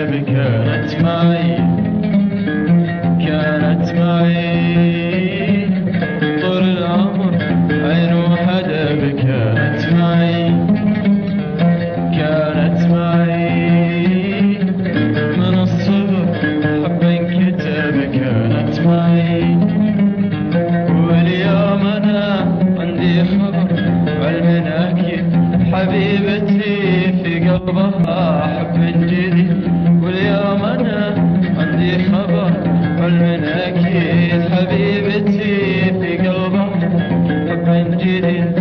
هدب كانت معي طول العمر، عين وهدب كانت معي من الصغر، حب انكتب كانت معي. واليوم انا عندي خبر علم اكيد حبيبتي في قلبها حب جديد. واليوم انا عندي خبر علم اكيد حبيبتي في قلبها حب جديد.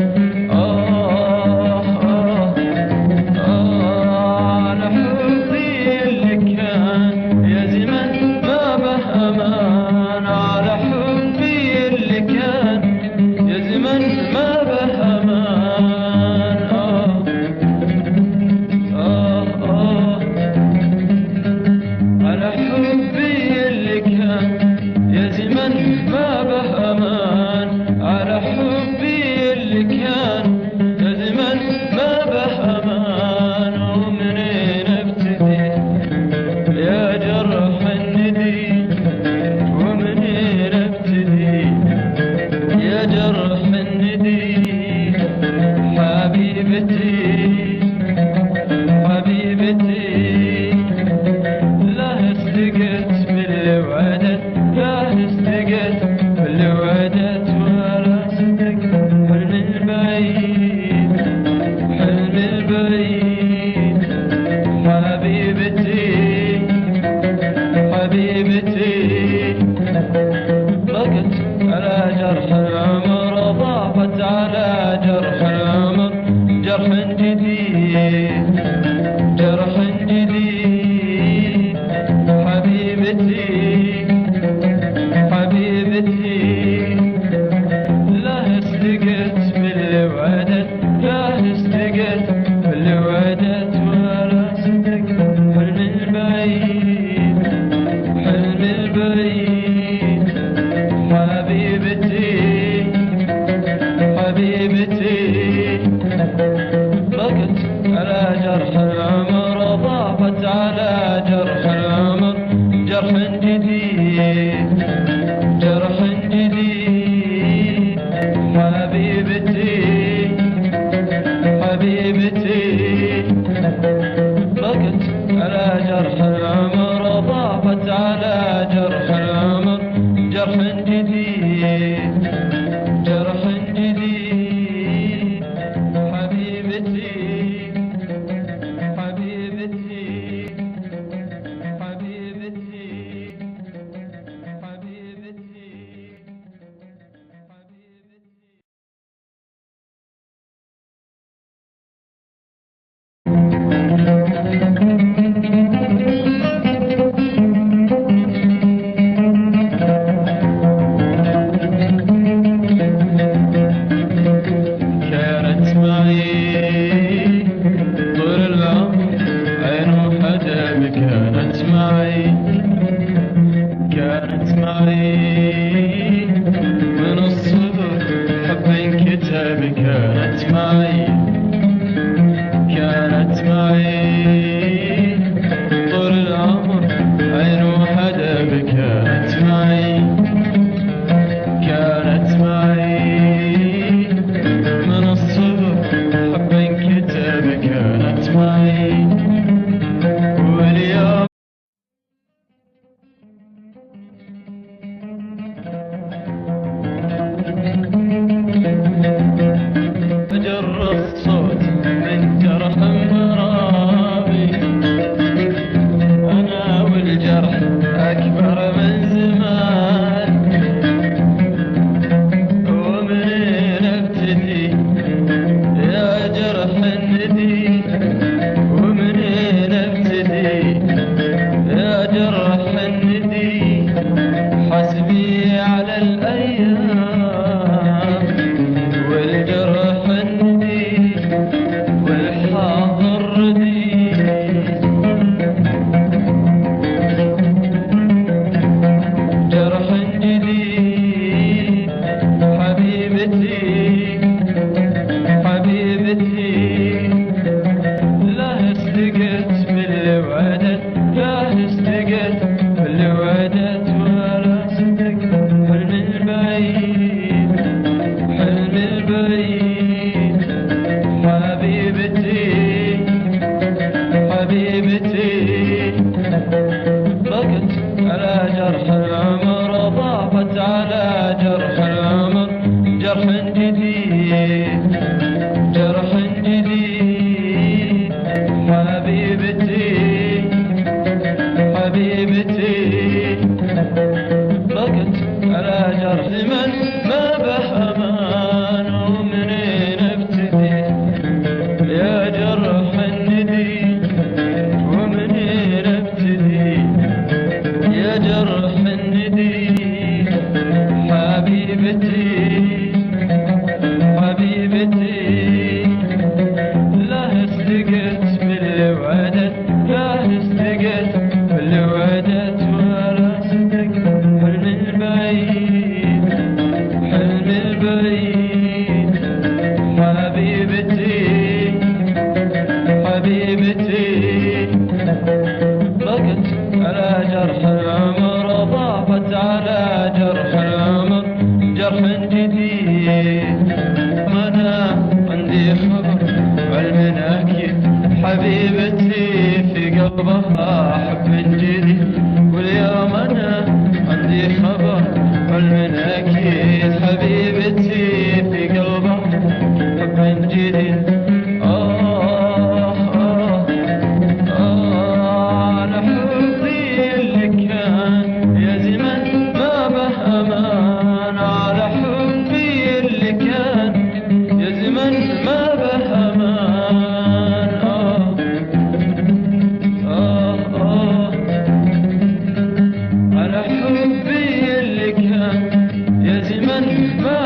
على حبي اللي كان يا زمن ما به امان، على حبي اللي كان يا زمن ما به امان. على حبي اللي كان يا زمن ما به امان، على حبي اللي كان يا زمن ما به امان. ومنين ابتدي يا جرح الندي، ومنين ابتدي يا جرح الندي. حبيبتي لا استقت باللي وعدت، لا استقت باللي وعدت، ولا صدق حلم البعيد، حلم البعيد. حبيبتي ضاقت على جرح العمر، ضافت على جرح العمر جرح جديد، جرح جديد. حبيبتي لا استقت باللي وعدت، لا استقت باللي وعدت، ولا صدق حلم البعيد، حلم البعيد. حبيبتي ضاقت على جرح العمر، ضافت على جرح العمر جرح جديد، جرح جديد. حبيبتي ضاقت على جرح العمر، ضافت على جرح العمر جرح جديد، جرح جديد. حبيبتي كانت معي طول العمر، عين وهدب كانت معي من الصغر، حب انكتب كانت معي طول العمر، عين وهدب كانت معي من الصغر، حب انكتب كانت معي. واليوم فجر الصوت من جرح مرابي، أنا والجرح أكبر جرح الندي حبيبتي حبيبتي لا استقت بالوعدت لا استقت بالوعدت ولا صدق حلم البعيد حلم البعيد حبيبتي حبيبتي ضاقت على جرح العمر ضاقت على جرح العمر جرح جديد أنا عندي خبر علم أكيد حبيبتي في قلبها حب جديد واليوم أنا عندي خبر علم أكيد حبيبتي في قلبها حب جديد على حبي اللي كان يا زمن ما به أمان على حبي اللي كان يا زمن ما به أمان على حبي اللي كان يا زمن ما